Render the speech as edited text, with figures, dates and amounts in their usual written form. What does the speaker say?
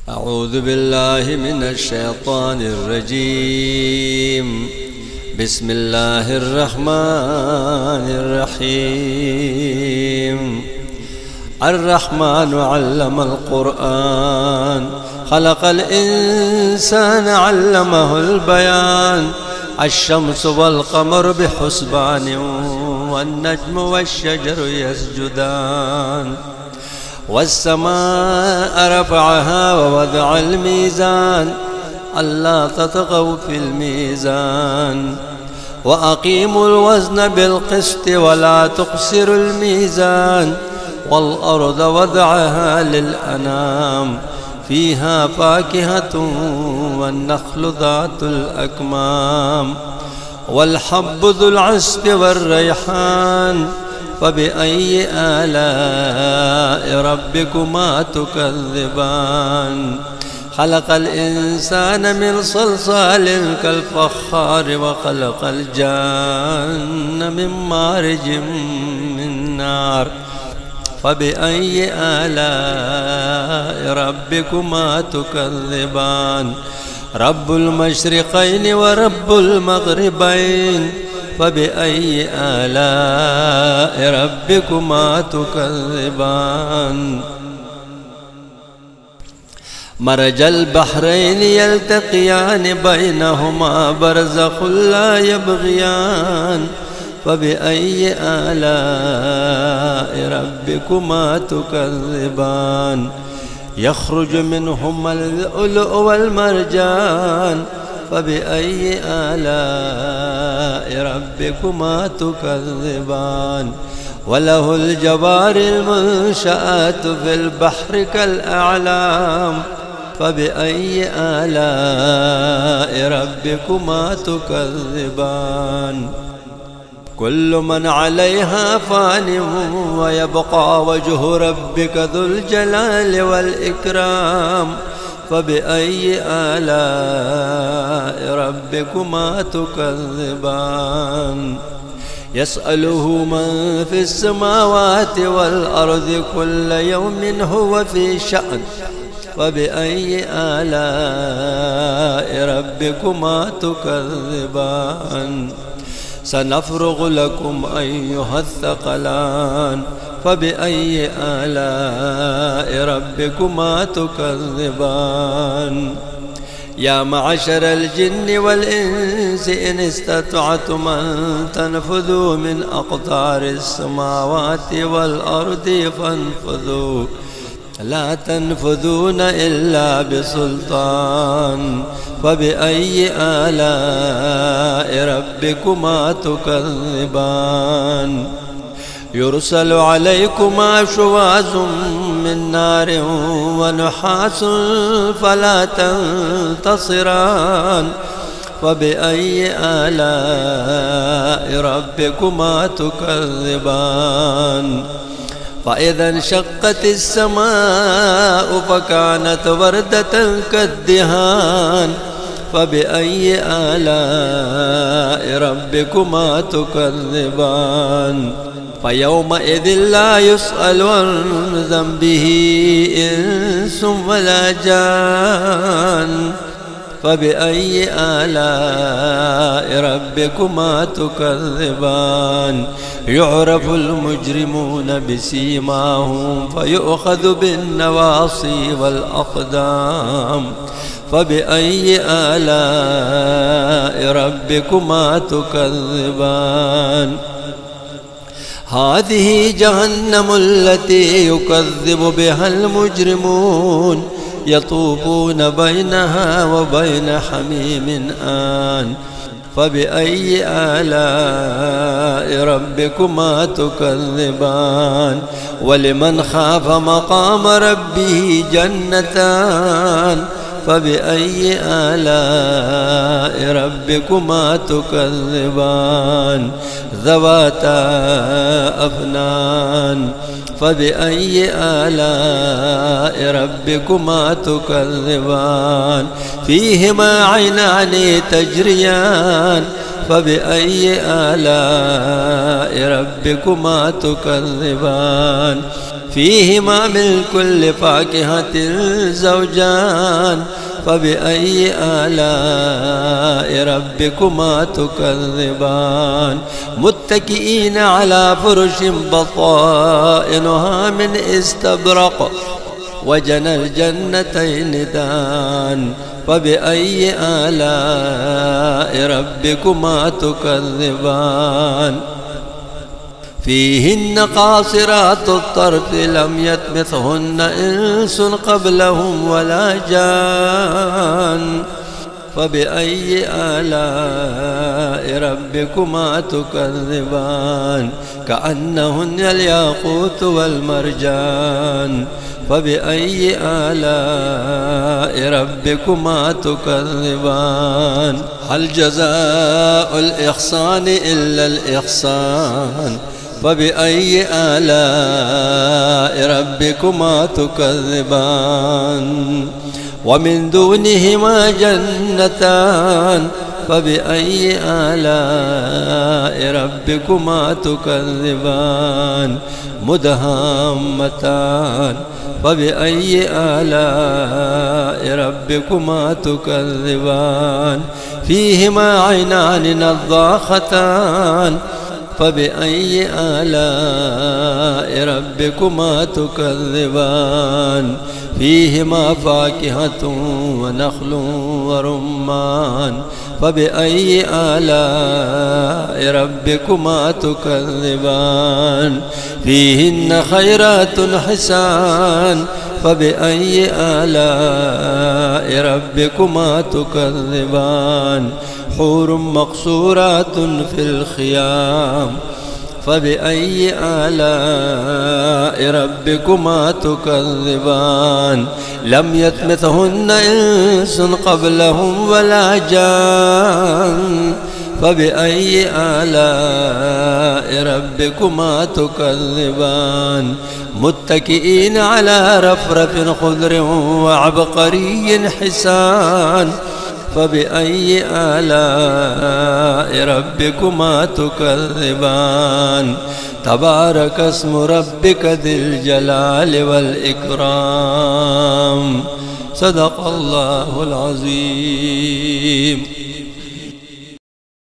أعوذ بالله من الشيطان الرجيم. بسم الله الرحمن الرحيم. الرحمن علم القرآن، خلق الإنسان علمه البيان. الشمس والقمر بحسبان، والنجم والشجر يسجدان. والسماء رفعها ووضع الميزان، ألا تطغوا في الميزان. وأقيموا الوزن بالقسط ولا تخسروا الميزان. والأرض وضعها للأنام، فيها فاكهة والنخل ذات الأكمام. والحب ذو العصف والريحان، فبأي آلاء ربكما تكذبان. خلق الإنسان من صلصال كالفخار، وخلق الجان من مارج من نار. فبأي آلاء ربكما تكذبان. رب المشرقين ورب المغربين، فبأي آلاء ربكما تكذبان. مرج البحرين يلتقيان، بينهما برزخ لا يبغيان. فبأي آلاء ربكما تكذبان. يخرج منهما اللؤلؤ والمرجان. فبأي آلاء ربكما تكذبان. وله الجوار المنشآت في البحر كالأعلام. فبأي آلاء ربكما تكذبان. كل من عليها فان، ويبقى وجه ربك ذو الجلال والإكرام. فبأي آلاء ربكما تكذبان. يسأله من في السماوات والأرض، كل يوم هو في شأن. فبأي آلاء ربكما تكذبان. سنفرغ لكم أيها الثقلان. فبأي آلاء ربكما تكذبان. يا معشر الجن والإنس، إن استطعتم أن تنفذوا من أقطار السماوات والأرض فانفذوا، لا تنفذون إلا بسلطان. فبأي آلاء ربكما تكذبان. يرسل عليكما شواظ من نار ونحاس فلا تنتصران. فبأي آلاء ربكما تكذبان. فإذا انشقت السماء فكانت وردة كالدهان. فبأي آلاء ربكما تكذبان. فيومئذ لا يسأل عن ذنبه إنس ولا جان. فبأي آلاء ربكما تكذبان. يعرف المجرمون بسيماهم، فيؤخذ بالنواصي والأقدام. فبأي آلاء ربكما تكذبان. هذه جهنم التي يكذب بها المجرمون، يطوفون بينها وبين حميم آن. فبأي آلاء ربكما تكذبان. ولمن خاف مقام ربه جنتان. فبأي آلاء ربكما تكذبان. ذواتا أفنان. فبأي آلاء ربكما تكذبان. فيهما عينان تجريان. فبأي آلاء ربكما تكذبان. فيهما من كل فاكهة زوجان فبأي آلاء ربكما تكذبان متكئين على فرش بطائنها من استبرق وجنى الجنتين دان فبأي آلاء ربكما تكذبان فيهن قاصرات الطرف لم يطمثهن إنس قبلهم ولا جان فبأي آلاء ربكما تكذبان كأنهن الياقوت والمرجان فبأي آلاء ربكما تكذبان هل جزاء الإحسان إلا الإحسان فبأي آلاء ربكما تكذبان ومن دونهما جنتان فبأي آلاء ربكما تكذبان مدهامتان فبأي آلاء ربكما تكذبان فيهما عينان نضاختان فبأي آلاء ربكما تكذبان فيهما فاكهة ونخل ورمان فبأي آلاء ربكما تكذبان فيهن خيرات حسان فبأي آلاء ربكما تكذبان حور مقصورات في الخيام فبأي آلاء ربكما تكذبان لم يطمثهن إنس قبلهم ولا جان فبأي آلاء ربكما تكذبان متكئين على رفرف خضر وعبقري حسان فبأي آلاء ربكما تكذبان تبارك اسم ربك ذي الجلال والإكرام صدق الله العظيم.